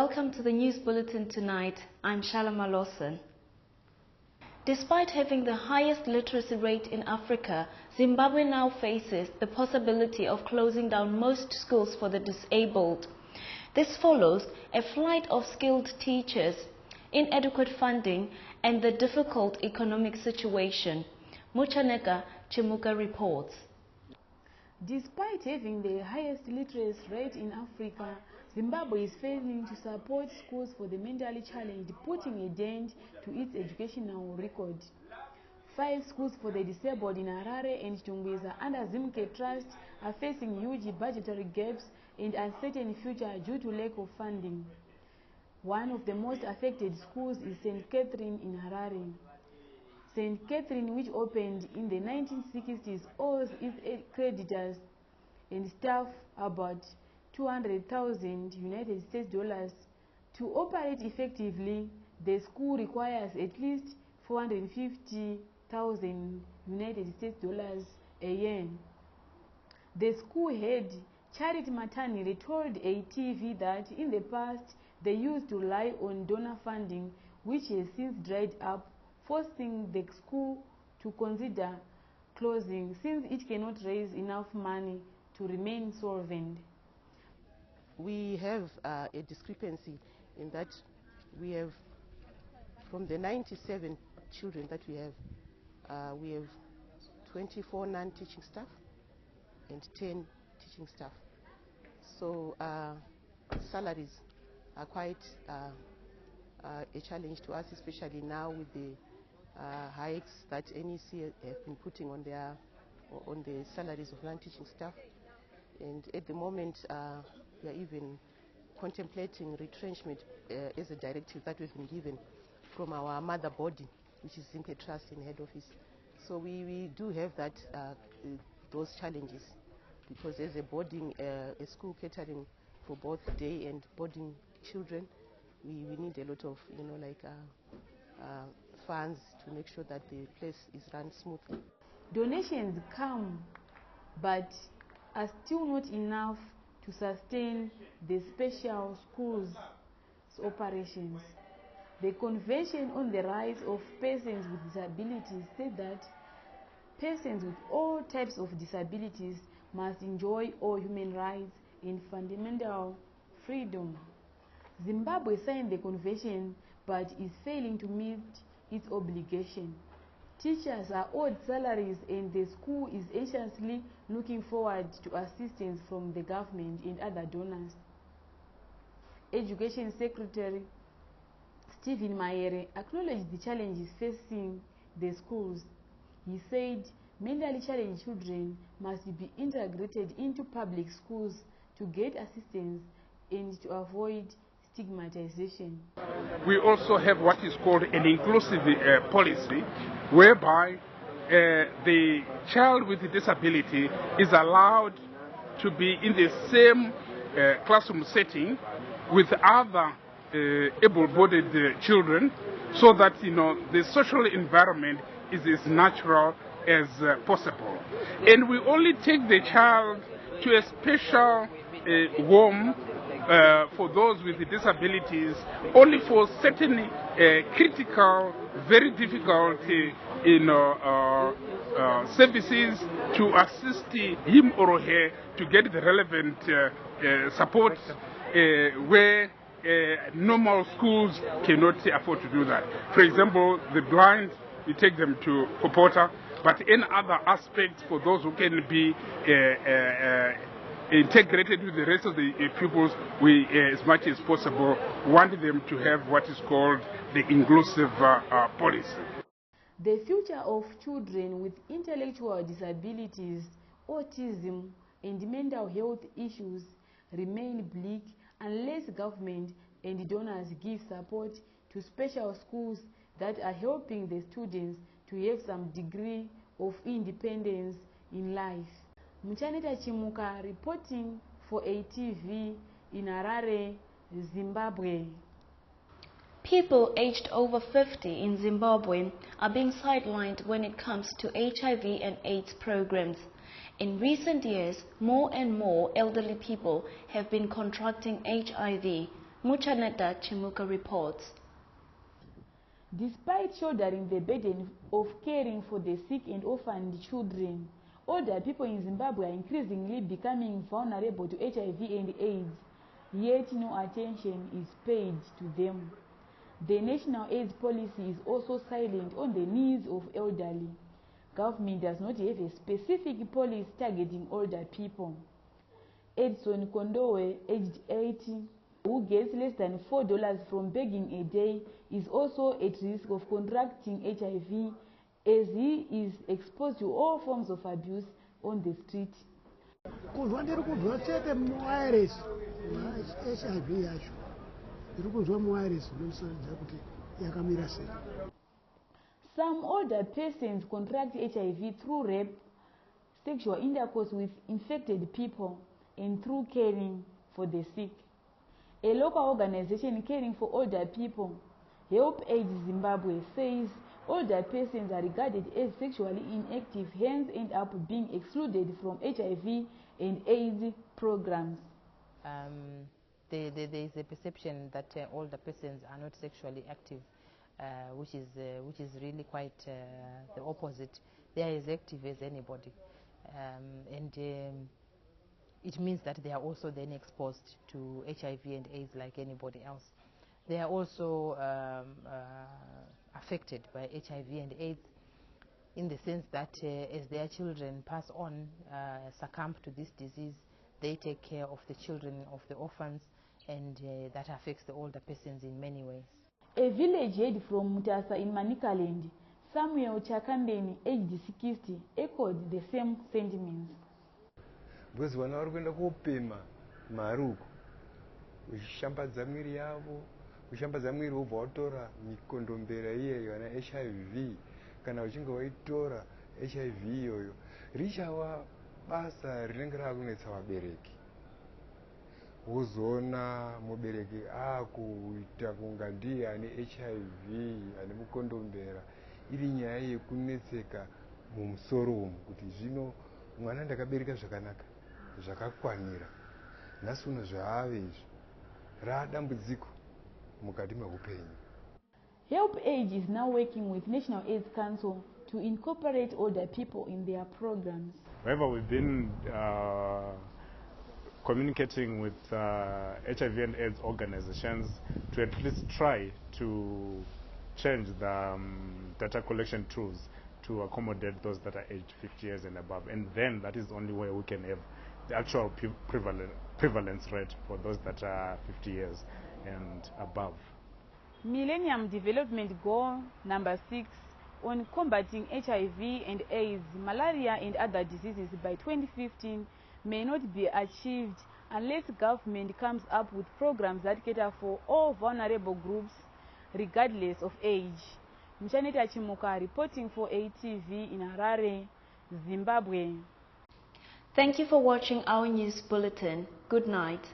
Welcome to the News Bulletin tonight. I'm Shalama Lawson. Despite having the highest literacy rate in Africa, Zimbabwe now faces the possibility of closing down most schools for the disabled. This follows a flight of skilled teachers, inadequate funding, and the difficult economic situation. Muchaneka Chimuka reports. Despite having the highest literacy rate in Africa, Zimbabwe is failing to support schools for the mentally challenged, putting a dent to its educational record. 5 schools for the disabled in Harare and Tungweza under Zimke Trust are facing huge budgetary gaps and uncertain future due to lack of funding. One of the most affected schools is St. Catherine in Harare. St. Catherine, which opened in the 1960s, owes its creditors and staff about $200,000 United States dollars. To operate effectively, the school requires at least $450,000 United States dollars a year. The school head, Charity Matani, told ATV that in the past they used to rely on donor funding, which has since dried up, forcing the school to consider closing since it cannot raise enough money to remain solvent. We have a discrepancy in that we have, from the 97 children that we have 24 non-teaching staff and 10 teaching staff. So salaries are quite a challenge to us, especially now with the hikes that NEC have been putting on the salaries of non-teaching staff. And at the moment, we are even contemplating retrenchment as a directive that we've been given from our mother body, which is Zimke Trust in head office. So we do have that those challenges, because as a school catering for both day and boarding children, we need a lot of funds to make sure that the place is run smoothly. Donations come, but are still not enough to sustain the special schools' operations. The Convention on the Rights of Persons with Disabilities said that persons with all types of disabilities must enjoy all human rights and fundamental freedom. Zimbabwe signed the convention but is failing to meet its obligation. Teachers are owed salaries and the school is anxiously looking forward to assistance from the government and other donors. Education Secretary Stephen Mayere acknowledged the challenges facing the schools. He said mentally challenged children must be integrated into public schools to get assistance and to avoid stigmatization. We also have what is called an inclusive policy, whereby the child with a disability is allowed to be in the same classroom setting with other able-bodied children, so that the social environment is as natural as possible. And we only take the child to a special home for those with disabilities only for certain critical, very difficult services to assist him or her to get the relevant support where normal schools cannot afford to do that. For example, the blind, we take them to Kopota, but in other aspects, for those who can be integrated with the rest of the pupils, we, as much as possible, want them to have what is called the inclusive policy. The future of children with intellectual disabilities, autism, and mental health issues remain bleak unless government and donors give support to special schools that are helping the students to have some degree of independence in life. Muchaneka Chimuka reporting for ATV in Harare, Zimbabwe. People aged over 50 in Zimbabwe are being sidelined when it comes to HIV and AIDS programs. In recent years, more and more elderly people have been contracting HIV. Muchaneta Chimuka reports. Despite shouldering the burden of caring for the sick and orphaned children, older people in Zimbabwe are increasingly becoming vulnerable to HIV and AIDS, yet no attention is paid to them. The national AIDS policy is also silent on the needs of elderly. Government does not have a specific policy targeting older people. Edson Kondowe, aged 80, who gets less than $4 from begging a day, is also at risk of contracting HIV as he is exposed to all forms of abuse on the street. Some older persons contract HIV through rape, sexual intercourse with infected people, and through caring for the sick. A local organization caring for older people, Help AIDS Zimbabwe, says older persons are regarded as sexually inactive, hence end up being excluded from HIV and AIDS programs. There is a perception that older persons are not sexually active, which is really quite the opposite. They are as active as anybody, and it means that they are also then exposed to HIV and AIDS like anybody else. They are also affected by HIV and AIDS in the sense that as their children pass on, succumb to this disease, they take care of the children of the orphans, and that affects the older persons in many ways. A village head from Mutasa in Manicaland, Samuel Chakambeni, aged 60, echoed the same sentiments. Because when we're going to go pema maruko, ushambadza mwiri yavo, ushambadza mwiri wobva watora mikondombera iyeyo yana HIV, kana uchinge waitora HIV iyoyo, richava basa rinenge rakunetsa vabereki. Wozoona mubereki akuita kunga ndiye ane HIV, ane mukondombera, iri nyaya yekunetseka mumusoro umu kuti zvino mwana ndakabereka zvakanaka, zvakakwanira, nhasi uno zvaave izvi, radambudziko mukati meupenyu. Help AIDS is now working with National AIDS Council to incorporate older people in their programs. However, we've been communicating with HIV and AIDS organizations to at least try to change the data collection tools to accommodate those that are aged 50 years and above. And then that is the only way we can have the actual prevalence rate for those that are 50 years and above. Millennium Development Goal number 6 on combating HIV and AIDS, malaria and other diseases by 2015 may not be achieved unless government comes up with programs that cater for all vulnerable groups regardless of age. Muchaneta Chimuka reporting for ATV in Harare, Zimbabwe. Thank you for watching our news bulletin. Good night.